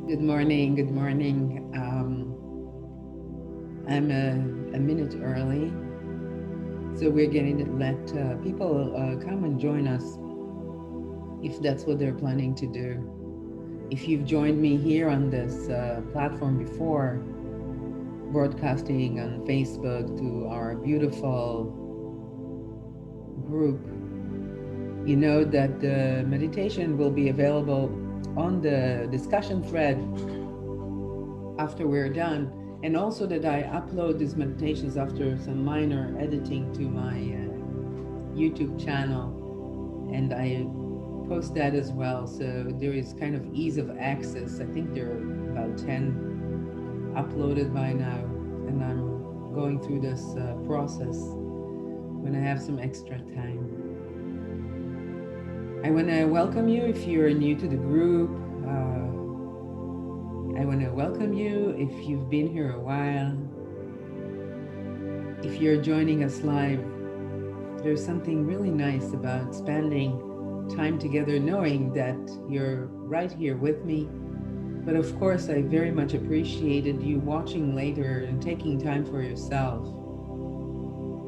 Good morning. Good morning. I'm a minute early, so we're going to let people come and join us if that's what they're planning to do. If you've joined me here on this platform before, broadcasting on Facebook to our beautiful group, you know that the meditation will be available on the discussion thread after we're done, and also that I upload these meditations after some minor editing to my YouTube channel, and I post that as well. So there is kind of ease of access. I think there are about 10 uploaded by now, and I'm going through this process when I have some extra time. I want to welcome you if you're new to the group. I want to welcome you if you've been here a while. If you're joining us live, there's something really nice about spending time together knowing that you're right here with me. But of course, I very much appreciated you watching later and taking time for yourself,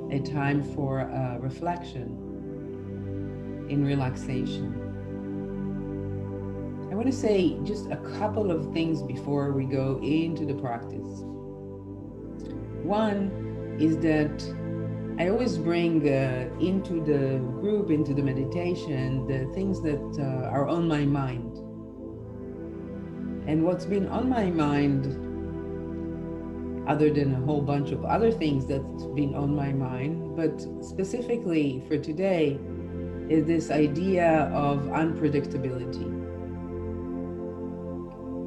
a time for reflection in relaxation. I want to say just a couple of things before we go into the practice. One is that I always bring into the group, into the meditation, the things that are on my mind. And what's been on my mind, other than a whole bunch of other things that's been on my mind, but specifically for today, is this idea of unpredictability.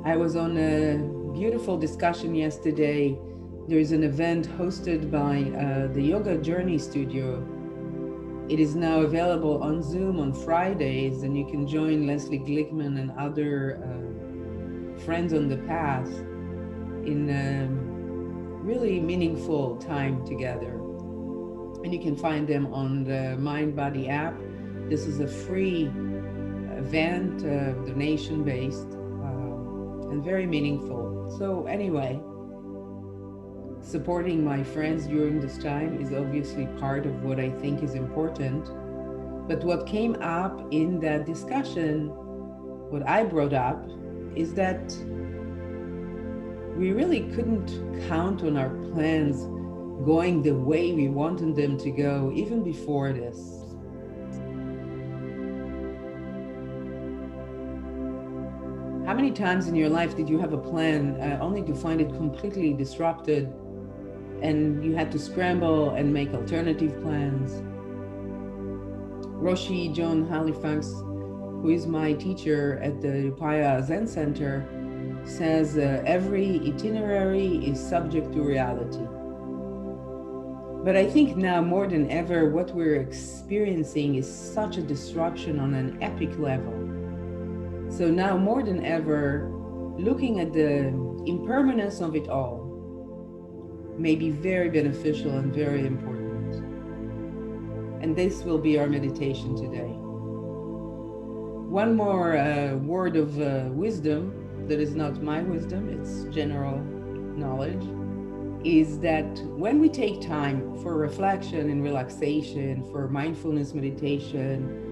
I was on a beautiful discussion yesterday. There's an event hosted by the Yoga Journey Studio. It is now available on Zoom on Fridays, and you can join Leslie Glickman and other friends on the path in really meaningful time together. And you can find them on the Mind Body app. This is a free event, donation-based, and very meaningful. So anyway, supporting my friends during this time is obviously part of what I think is important. But what came up in that discussion, what I brought up, is that we really couldn't count on our plans going the way we wanted them to go, even before this. How many times in your life did you have a plan only to find it completely disrupted and you had to scramble and make alternative plans? Roshi John Halifax, who is my teacher at the Upaya Zen Center, says every itinerary is subject to reality. But I think now more than ever, what we're experiencing is such a disruption on an epic level. So now more than ever, looking at the impermanence of it all may be very beneficial and very important. And this will be our meditation today. One more word of wisdom that is not my wisdom, it's general knowledge, is that when we take time for reflection and relaxation, for mindfulness meditation,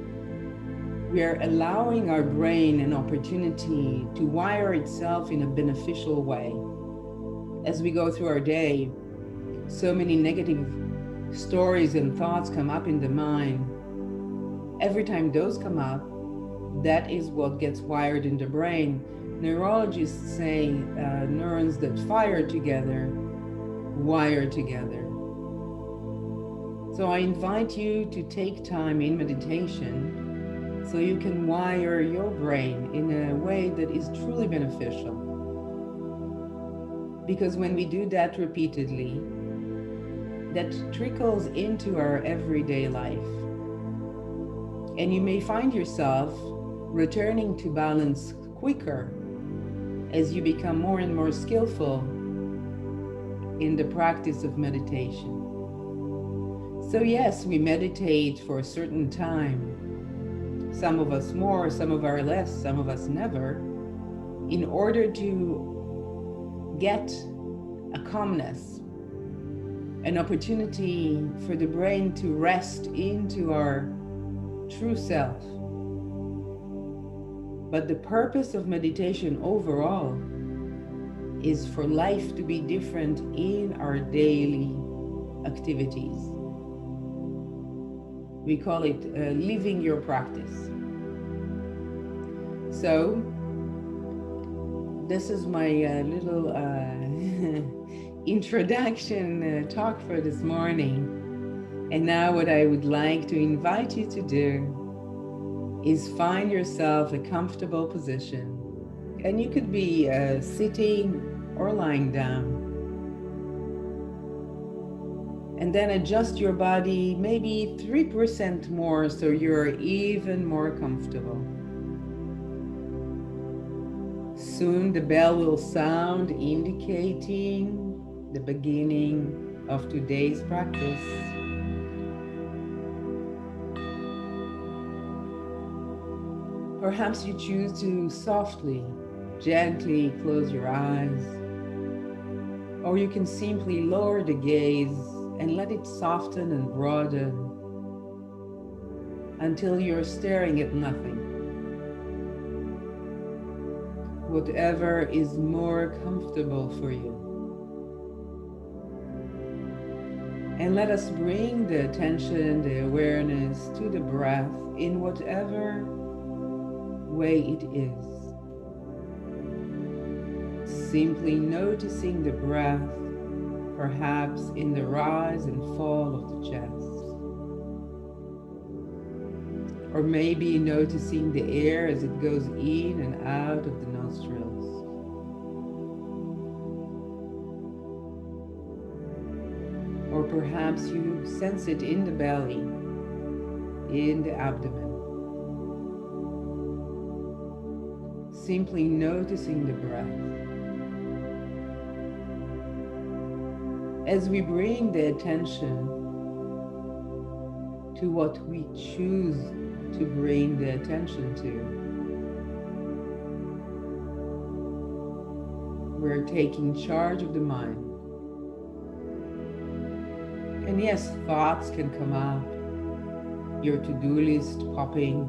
we are allowing our brain an opportunity to wire itself in a beneficial way. As we go through our day, so many negative stories and thoughts come up in the mind. Every time those come up, that is what gets wired in the brain. Neurologists say neurons that fire together, wire together. So I invite you to take time in meditation so you can wire your brain in a way that is truly beneficial. Because when we do that repeatedly, that trickles into our everyday life. And you may find yourself returning to balance quicker as you become more and more skillful in the practice of meditation. So yes, we meditate for a certain time. Some of us more, some of us less, some of us never. in order to get a calmness, an opportunity for the brain to rest into our true self. But the purpose of meditation overall is for life to be different in our daily activities. We call it living your practice. So this is my little introduction talk for this morning. And now what I would like to invite you to do is find yourself a comfortable position. And you could be sitting or lying down. And then adjust your body maybe 3% more so you're even more comfortable. Soon the bell will sound, indicating the beginning of today's practice. Perhaps you choose to softly, gently close your eyes, or you can simply lower the gaze and let it soften and broaden until you're staring at nothing. Whatever is more comfortable for you. And let us bring the attention, the awareness to the breath in whatever way it is. Simply noticing the breath, perhaps in the rise and fall of the chest. Or maybe noticing the air as it goes in and out of the nostrils. Or perhaps you sense it in the belly, in the abdomen. Simply noticing the breath. As we bring the attention to what we choose to bring the attention to, we're taking charge of the mind. And yes, thoughts can come up, your to-do list popping,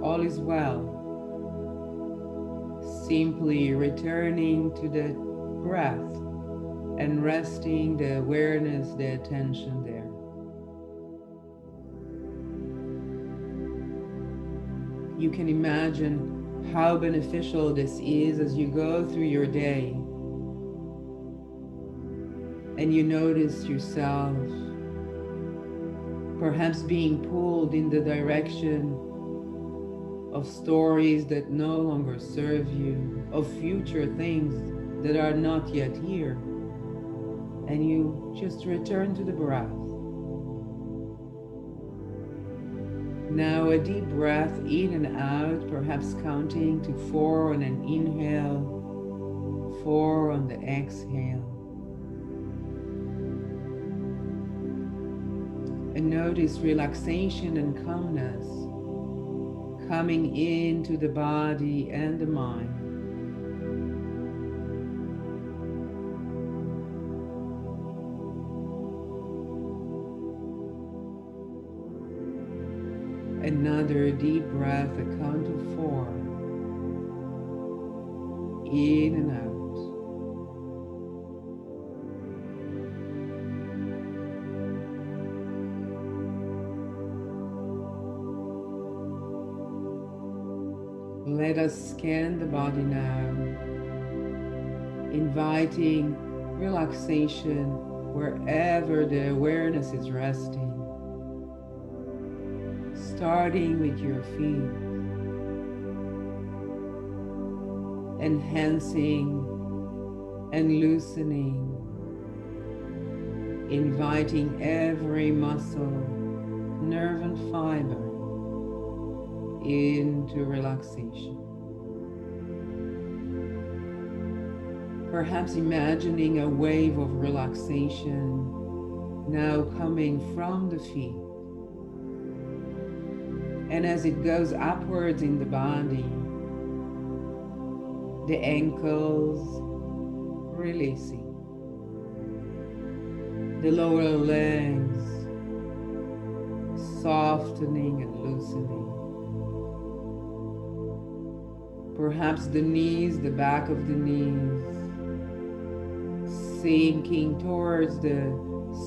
all is well. Simply returning to the breath and resting the awareness, the attention there. You can imagine how beneficial this is as you go through your day and you notice yourself perhaps being pulled in the direction of stories that no longer serve you, of future things that are not yet here. And you just return to the breath. Now a deep breath in and out, perhaps counting to 4 on an inhale, 4 on the exhale. And notice relaxation and calmness coming into the body and the mind. Another deep breath, a count of 4. In and out. Let us scan the body now, inviting relaxation wherever the awareness is resting. Starting with your feet, enhancing and loosening, inviting every muscle, nerve and fiber into relaxation. Perhaps imagining a wave of relaxation now coming from the feet. And as it goes upwards in the body, the ankles, releasing, the lower legs, softening and loosening. Perhaps the knees, the back of the knees, sinking towards the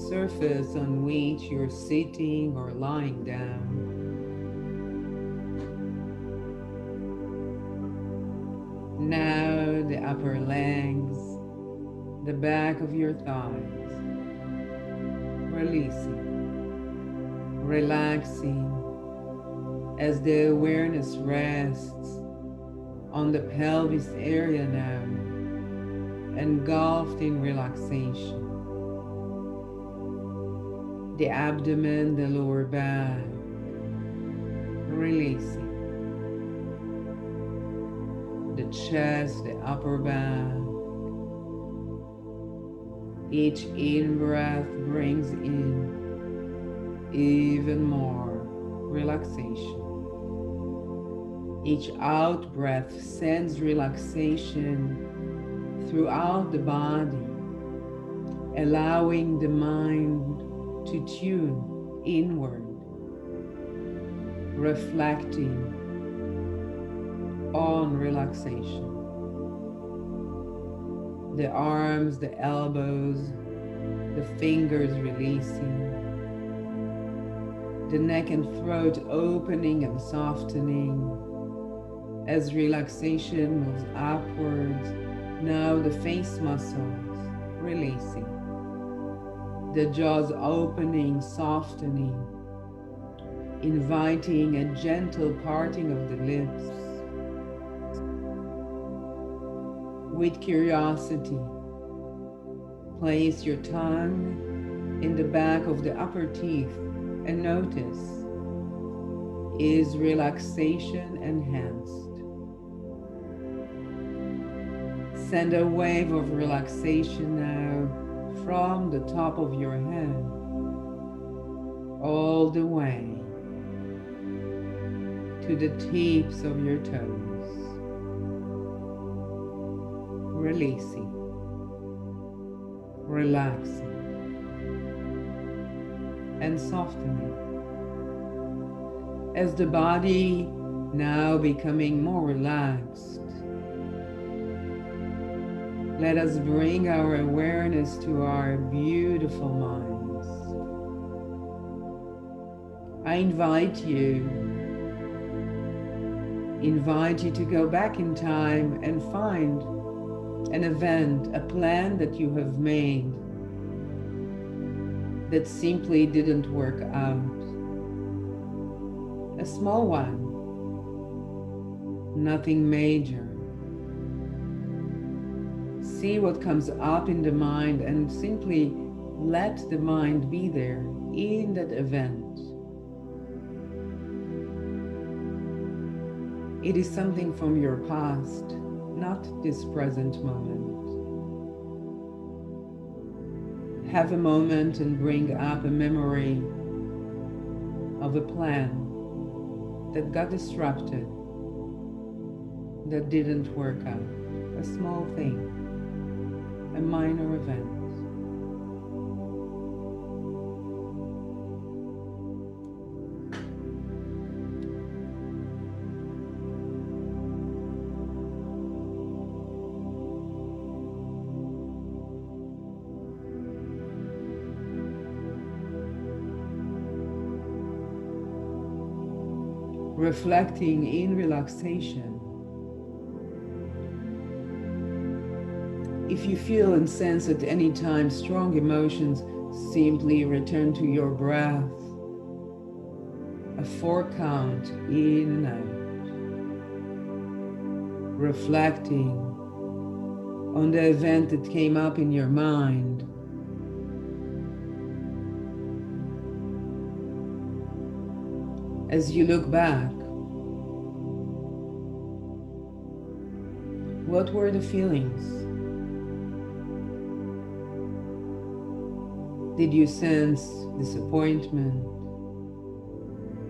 surface on which you're sitting or lying down. Now the upper legs, the back of your thighs, releasing, relaxing as the awareness rests on the pelvis area now, engulfed in relaxation. The abdomen, the lower back, releasing. The chest, the upper back. Each in-breath brings in even more relaxation. Each out-breath sends relaxation throughout the body, allowing the mind to tune inward, reflecting on relaxation. The arms, the elbows, the fingers releasing, the neck and throat opening and softening as relaxation moves upwards. Now the face muscles releasing, the jaws opening, softening, inviting a gentle parting of the lips. With curiosity, place your tongue in the back of the upper teeth and notice, is relaxation enhanced? Send a wave of relaxation now from the top of your head all the way to the tips of your toes. Releasing, relaxing, and softening. As the body now becoming more relaxed, let us bring our awareness to our beautiful minds. I invite you to go back in time and find an event, a plan that you have made that simply didn't work out. A small one, nothing major. See what comes up in the mind and simply let the mind be there in that event. It is something from your past, not this present moment. Have a moment and bring up a memory of a plan that got disrupted, that didn't work out. A small thing, a minor event. Reflecting in relaxation. If you feel and sense at any time strong emotions, simply return to your breath. A 4 count in and out. Reflecting on the event that came up in your mind. As you look back, what were the feelings? Did you sense disappointment,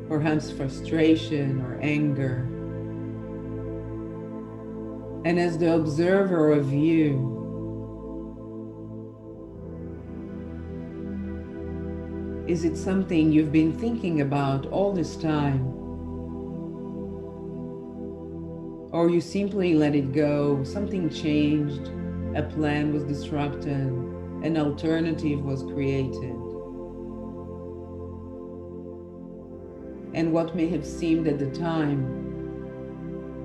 perhaps frustration or anger? And as the observer of you, is it something you've been thinking about all this time? Or you simply let it go, something changed, a plan was disrupted, an alternative was created. And what may have seemed at the time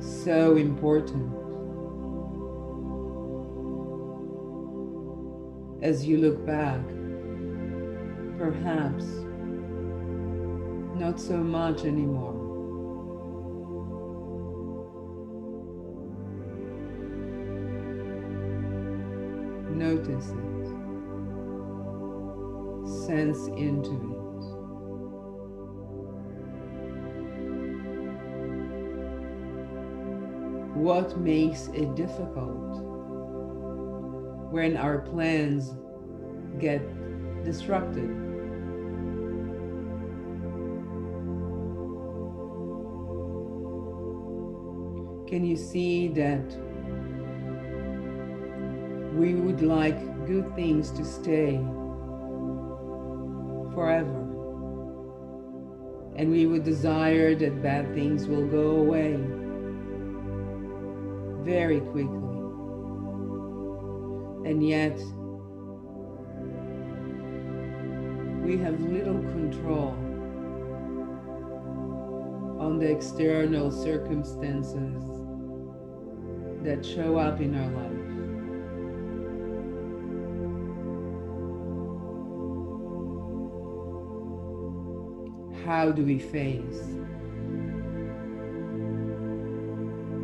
so important, as you look back, perhaps not so much anymore. Notice it. Sense into it. What makes it difficult when our plans get disrupted? Can you see that we would like good things to stay forever, and we would desire that bad things will go away very quickly, and yet we have little control on the external circumstances that show up in our life. How do we face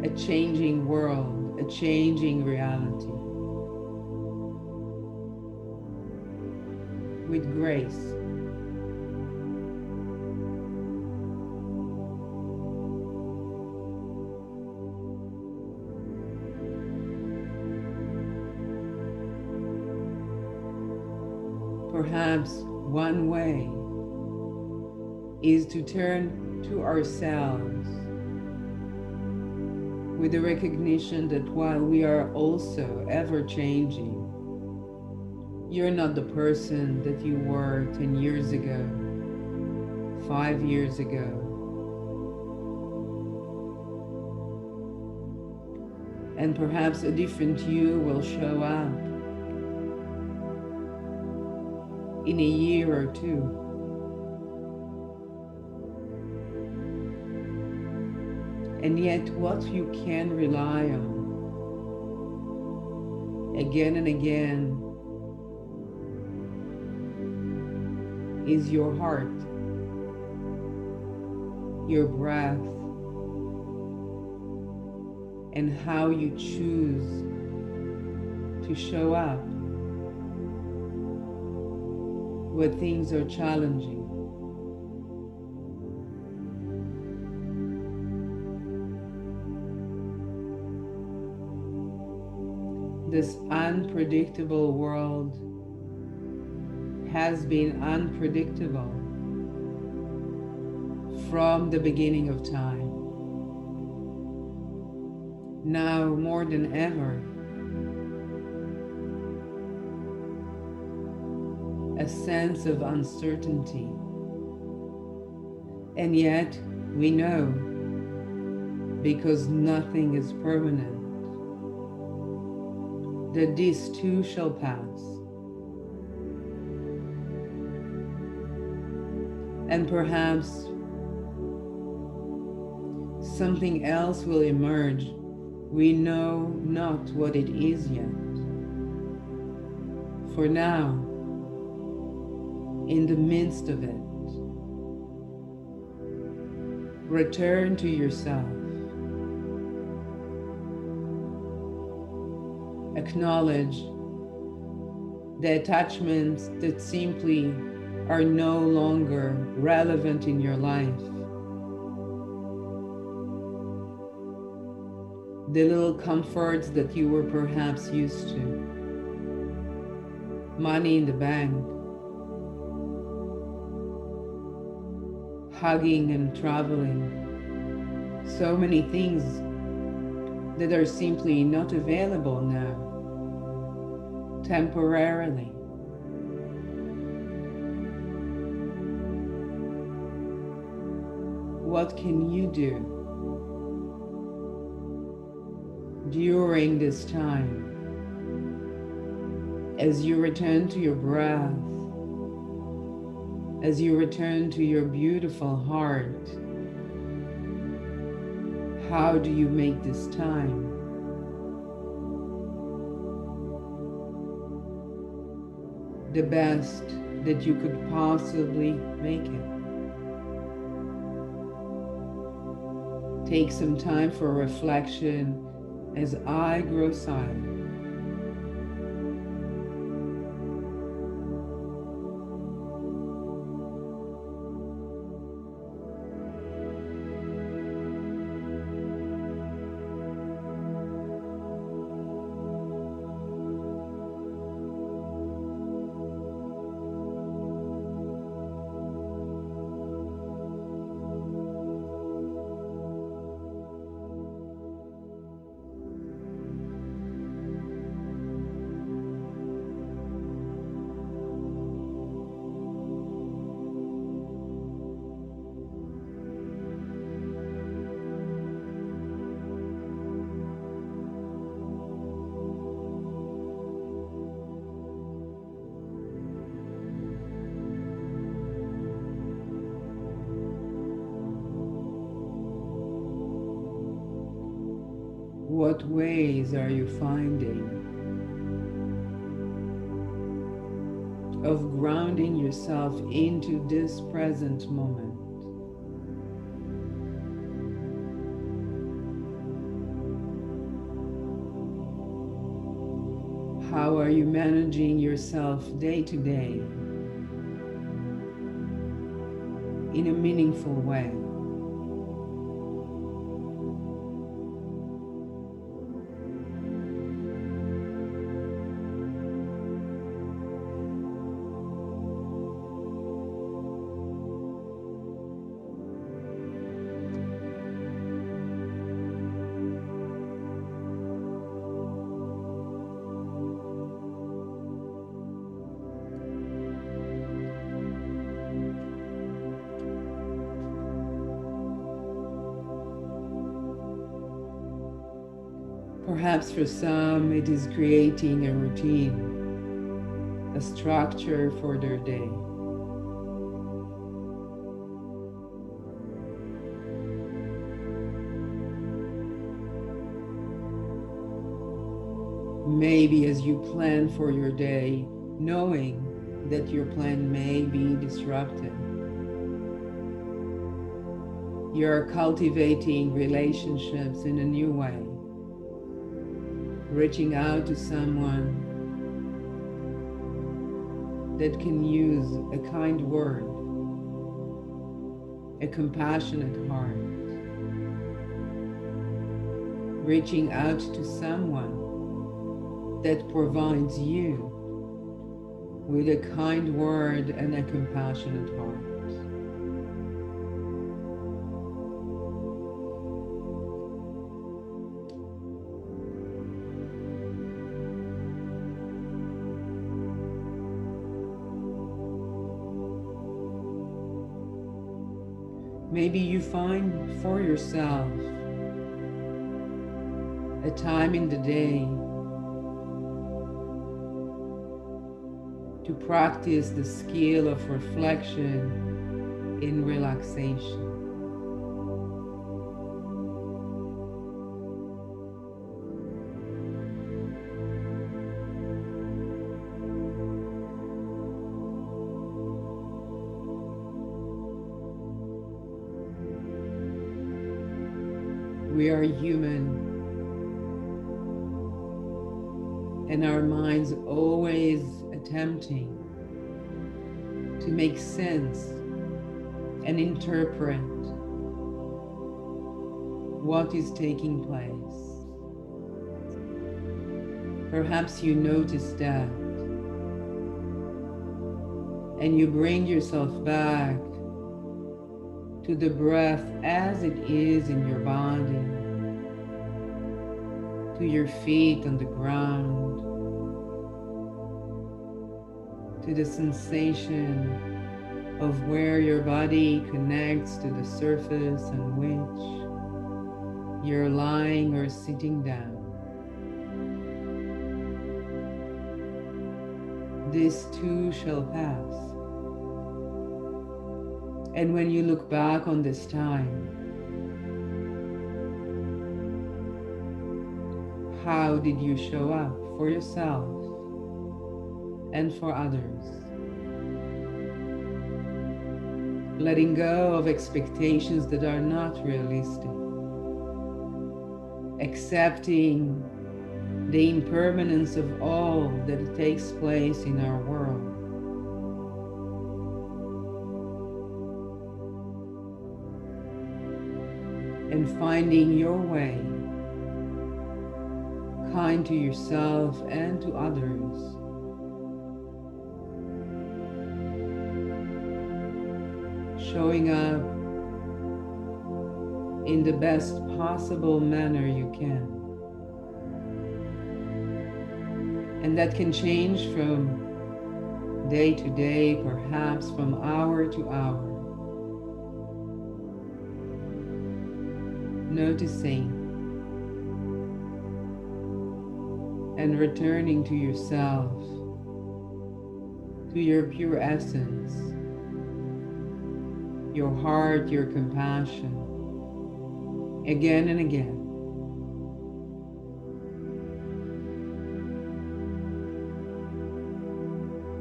a changing world, a changing reality with grace? Perhaps one way is to turn to ourselves with the recognition that while we are also ever changing, you're not the person that you were 10 years ago, 5 years ago. And perhaps a different you will show up in a year or two. And yet what you can rely on again and again is your heart, your breath, and how you choose to show up when things are challenging. This unpredictable world has been unpredictable from the beginning of time. Now more than ever, a sense of uncertainty. And yet we know, because nothing is permanent, that this too shall pass. And perhaps something else will emerge. We know not what it is yet. For now, in the midst of it, return to yourself. Acknowledge the attachments that simply are no longer relevant in your life. The little comforts that you were perhaps used to. Money in the bank. Hugging and traveling. So many things that are simply not available now, temporarily. What can you do during this time as you return to your breath, as you return to your beautiful heart? How do you make this time the best that you could possibly make it? Take some time for reflection as I grow silent. What ways are you finding of grounding yourself into this present moment? How are you managing yourself day to day in a meaningful way? Perhaps for some, it is creating a routine, a structure for their day. Maybe as you plan for your day, knowing that your plan may be disrupted. You're cultivating relationships in a new way, reaching out to someone that can use a kind word, a compassionate heart, reaching out to someone that provides you with a kind word and a compassionate heart. Maybe you find for yourself a time in the day to practice the skill of reflection in relaxation. We are human, and our minds always attempting to make sense and interpret what is taking place. Perhaps you notice that, and you bring yourself back to the breath as it is in your body, to your feet on the ground, to the sensation of where your body connects to the surface on which you're lying or sitting down. This too shall pass. And when you look back on this time, how did you show up for yourself and for others? Letting go of expectations that are not realistic. Accepting the impermanence of all that takes place in our world. And finding your way, kind to yourself and to others. Showing up in the best possible manner you can. And that can change from day to day, perhaps from hour to hour. Noticing and returning to yourself, to your pure essence, your heart, your compassion, again and again.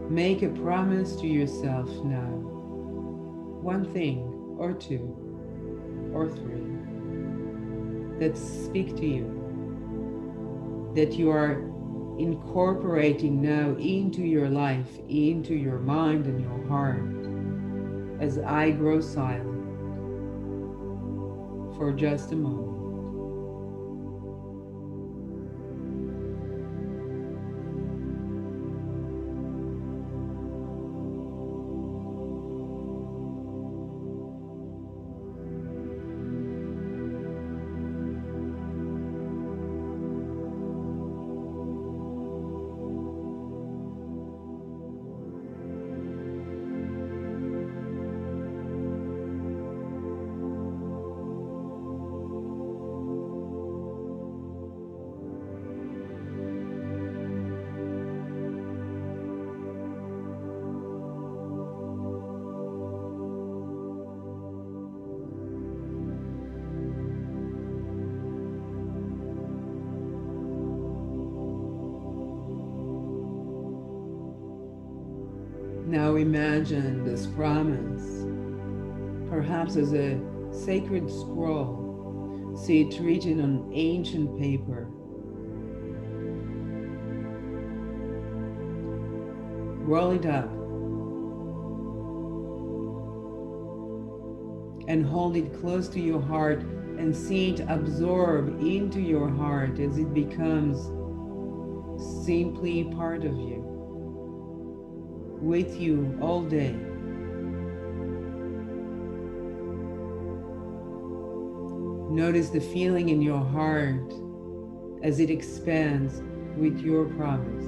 Make a promise to yourself now, one thing or two or three that speak to you, that you are incorporating now into your life, into your mind and your heart, as I grow silent for just a moment. Now imagine this promise, perhaps as a sacred scroll. See it written on ancient paper. Roll it up and hold it close to your heart and see it absorb into your heart as it becomes simply part of you, with you all day. Notice the feeling in your heart as it expands with your promise.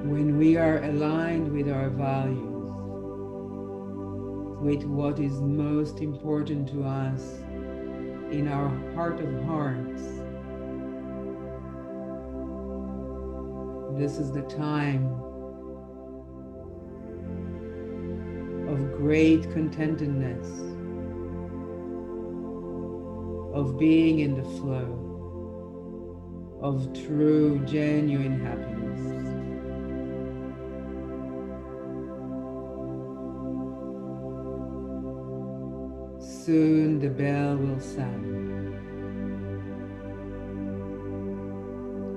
When we are aligned with our values, with what is most important to us in our heart of hearts, this is the time of great contentedness, of being in the flow, of true, genuine happiness. Soon the bell will sound,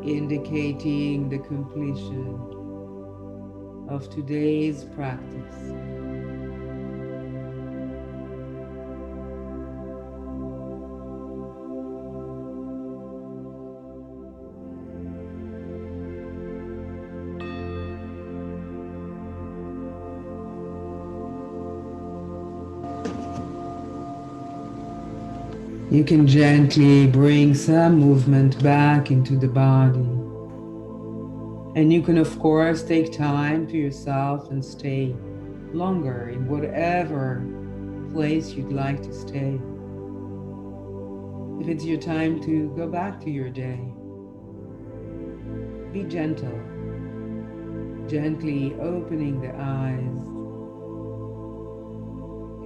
indicating the completion of today's practice. You can gently bring some movement back into the body. And you can, of course, take time to yourself and stay longer in whatever place you'd like to stay. If it's your time to go back to your day, be gentle, gently opening the eyes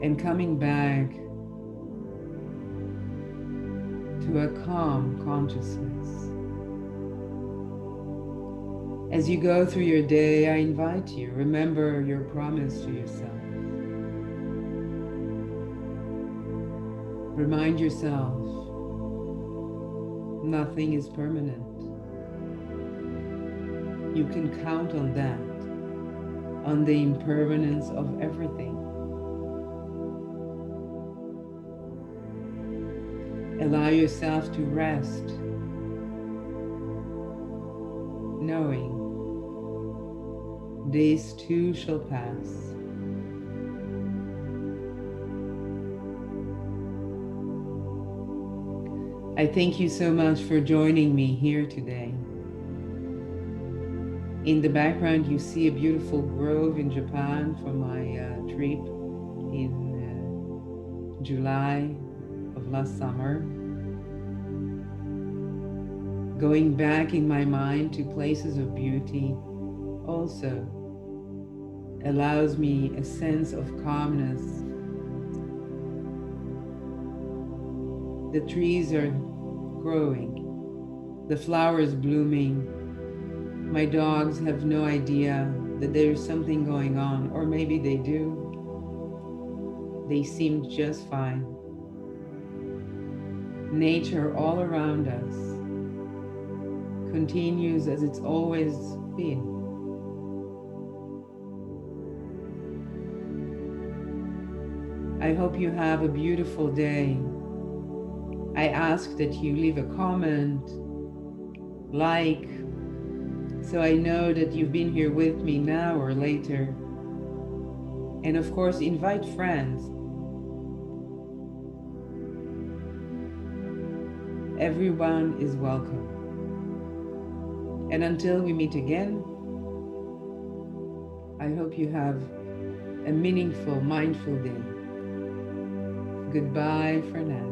and coming back to a calm consciousness. As you go through your day, I invite you, remember your promise to yourself. Remind yourself, nothing is permanent. You can count on that, on the impermanence of everything. Allow yourself to rest, knowing this too shall pass. I thank you so much for joining me here today. In the background, you see a beautiful grove in Japan from my trip in July of last summer. Going back in my mind to places of beauty also allows me a sense of calmness. The trees are growing, the flowers blooming. My dogs have no idea that there's something going on, or maybe they do. They seem just fine. Nature all around us continues as it's always been. I hope you have a beautiful day. I ask that you leave a comment, like, so I know that you've been here with me now or later. And of course, invite friends. Everyone is welcome. And until we meet again, I hope you have a meaningful, mindful day. Goodbye for now.